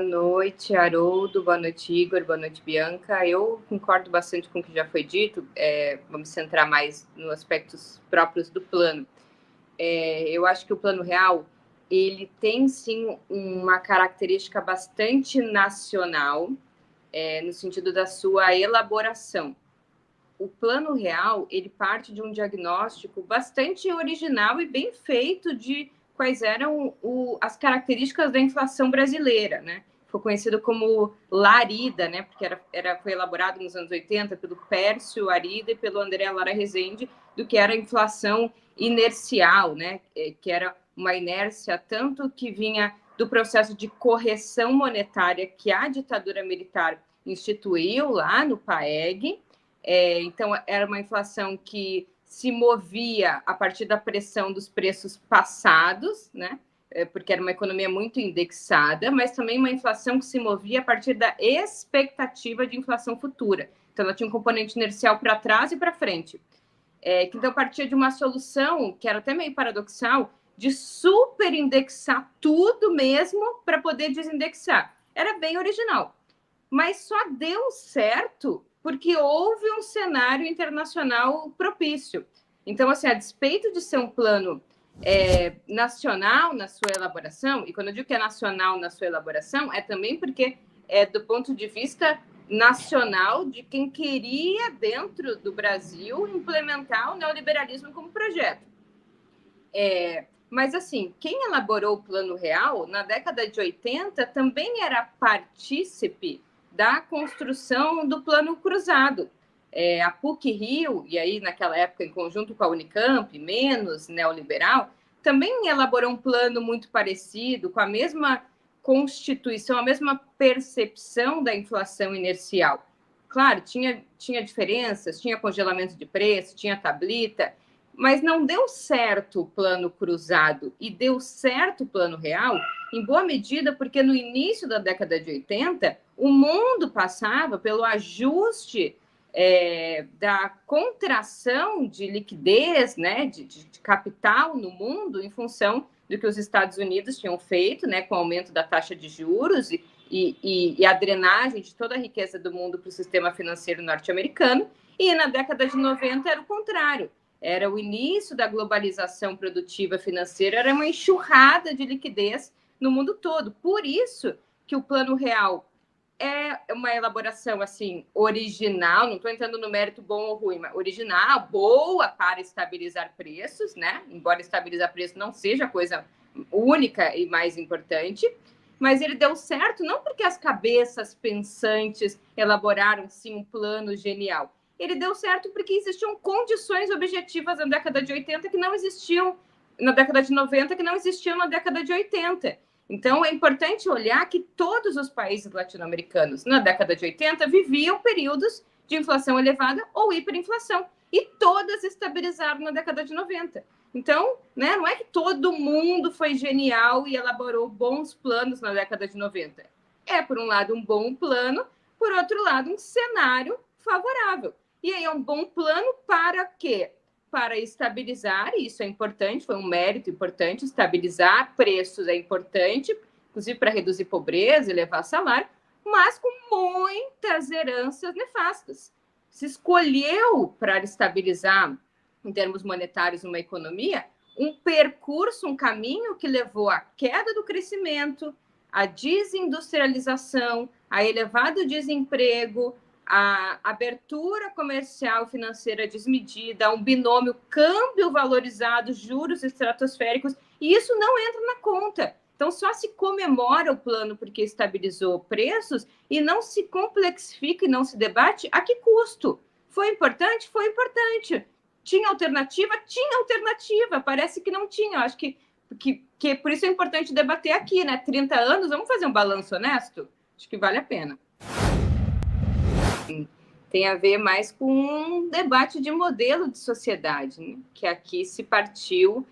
noite, Haroldo. Boa noite, Igor. Boa noite, Bianca. Eu concordo bastante com o que já foi dito. Vamos centrar mais nos aspectos próprios do plano. Eu acho que o Plano Real ele tem, sim, uma característica bastante nacional, no sentido da sua elaboração. O Plano Real ele parte de um diagnóstico bastante original e bem feito de quais eram as características da inflação brasileira, né? Foi conhecido como Larida, né? Porque foi elaborado nos anos 80 pelo Pércio Arida e pelo André Lara Rezende, do que era a inflação inercial, né? Que era uma inércia tanto que vinha do processo de correção monetária que a ditadura militar instituiu lá no PAEG. Então, era uma inflação que se movia a partir da pressão dos preços passados, né? Porque era uma economia muito indexada, mas também uma inflação que se movia a partir da expectativa de inflação futura. Então, ela tinha um componente inercial para trás e para frente. Que então partia de uma solução que era até meio paradoxal, de superindexar tudo mesmo para poder desindexar. Era bem original. Mas só deu certo porque houve um cenário internacional propício. Então, assim, a despeito de ser um plano nacional na sua elaboração, e quando eu digo que é nacional na sua elaboração, é também porque é do ponto de vista nacional de quem queria, dentro do Brasil, implementar o neoliberalismo como projeto. Mas, assim, quem elaborou o Plano Real, na década de 80, também era partícipe da construção do Plano Cruzado. A PUC-Rio, e aí naquela época em conjunto com a Unicamp, menos neoliberal, também elaborou um plano muito parecido, com a mesma constituição, a mesma percepção da inflação inercial. Claro, tinha diferenças, tinha congelamento de preço, tinha tablita, mas não deu certo o Plano Cruzado e deu certo o Plano Real, em boa medida porque no início da década de 80, o mundo passava pelo ajuste da contração de liquidez, né, de capital no mundo, em função do que os Estados Unidos tinham feito, né, com o aumento da taxa de juros e a drenagem de toda a riqueza do mundo para o sistema financeiro norte-americano. E na década de 90 era o contrário. Era o início da globalização produtiva financeira, era uma enxurrada de liquidez no mundo todo. Por isso que o Plano Real é uma elaboração assim original, não estou entrando no mérito bom ou ruim, mas original, boa para estabilizar preços, né? Embora estabilizar preços não seja a coisa única e mais importante, mas ele deu certo não porque as cabeças pensantes elaboraram sim um plano genial. Ele deu certo porque existiam condições objetivas na década de 80 que não existiam na década de 90, que não existiam na década de 80. Então, é importante olhar que todos os países latino-americanos, na década de 80, viviam períodos de inflação elevada ou hiperinflação, e todas estabilizaram na década de 90. Então, né, não é que todo mundo foi genial e elaborou bons planos na década de 90. Por um lado, um bom plano, por outro lado, um cenário favorável. E aí é um bom plano para quê? Para estabilizar, e isso é importante, foi um mérito importante, estabilizar preços é importante, inclusive para reduzir pobreza, elevar salário, mas com muitas heranças nefastas. Se escolheu para estabilizar, em termos monetários, uma economia, um percurso, um caminho que levou à queda do crescimento, à desindustrialização, a elevado desemprego, a abertura comercial financeira desmedida, um binômio câmbio valorizado, juros estratosféricos, e isso não entra na conta. Então, só se comemora o plano porque estabilizou preços e não se complexifica e não se debate a que custo. Foi importante? Foi importante. Tinha alternativa? Tinha alternativa. Parece que não tinha. Eu acho que por isso é importante debater aqui, né? 30 anos, vamos fazer um balanço honesto? Acho que vale a pena. Tem a ver mais com um debate de modelo de sociedade, né? Que aqui se partiu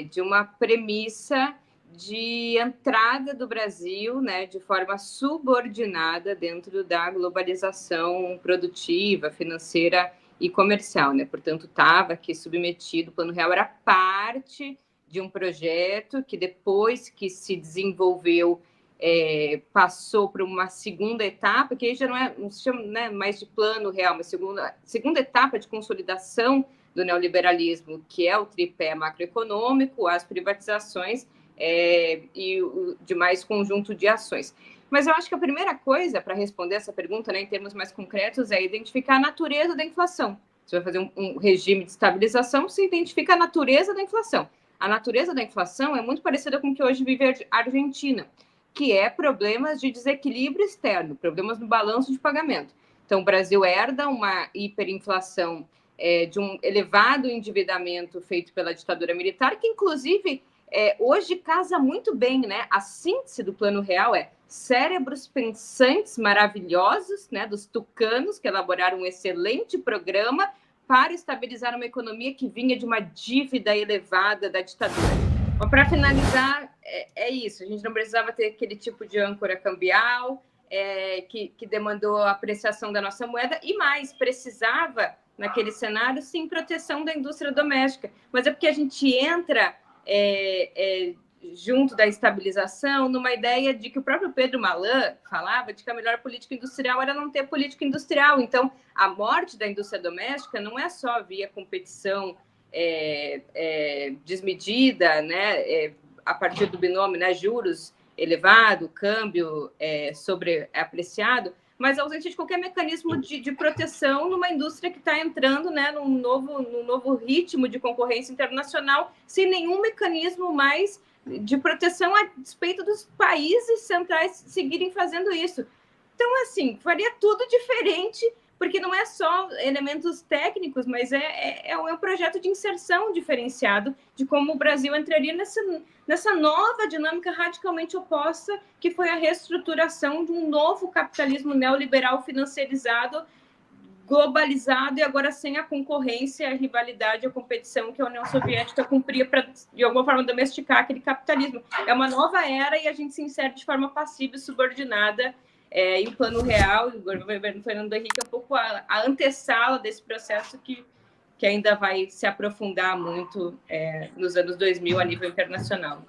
de uma premissa de entrada do Brasil, né, de forma subordinada dentro da globalização produtiva, financeira e comercial, né? Portanto, estava aqui submetido, o Plano Real era parte de um projeto que depois que se desenvolveu passou para uma segunda etapa, que aí já não se chama, né, mais de plano real, mas segunda etapa de consolidação do neoliberalismo, que é o tripé macroeconômico, as privatizações e o demais conjunto de ações. Mas eu acho que a primeira coisa para responder essa pergunta, né, em termos mais concretos, é identificar a natureza da inflação. Você vai fazer um regime de estabilização, você identifica a natureza da inflação. A natureza da inflação é muito parecida com o que hoje vive a Argentina, que é problemas de desequilíbrio externo, problemas no balanço de pagamento. Então, o Brasil herda uma hiperinflação de um elevado endividamento feito pela ditadura militar, que, inclusive, hoje casa muito bem, né? A síntese do Plano Real é cérebros pensantes maravilhosos, né, dos tucanos, que elaboraram um excelente programa para estabilizar uma economia que vinha de uma dívida elevada da ditadura. Para finalizar, é isso. A gente não precisava ter aquele tipo de âncora cambial que demandou a apreciação da nossa moeda e mais, precisava, naquele cenário, sim, proteção da indústria doméstica. Mas é porque a gente entra junto da estabilização numa ideia de que o próprio Pedro Malan falava de que a melhor política industrial era não ter política industrial. Então, a morte da indústria doméstica não é só via competição desmedida, né, a partir do binômio, né, juros elevado, câmbio sobreapreciado, mas a ausência de qualquer mecanismo de proteção numa indústria que está entrando, né, num novo ritmo de concorrência internacional, sem nenhum mecanismo mais de proteção a despeito dos países centrais seguirem fazendo isso. Então, assim, faria tudo diferente, porque não é só elementos técnicos, mas é um projeto de inserção diferenciado de como o Brasil entraria nessa nova dinâmica radicalmente oposta, que foi a reestruturação de um novo capitalismo neoliberal financiarizado, globalizado e agora sem a concorrência, a rivalidade, a competição que a União Soviética cumpria para, de alguma forma, domesticar aquele capitalismo. É uma nova era e a gente se insere de forma passiva e subordinada e o Plano Real, o governo Fernando Henrique, é um pouco a antessala desse processo que ainda vai se aprofundar muito nos anos 2000 a nível internacional.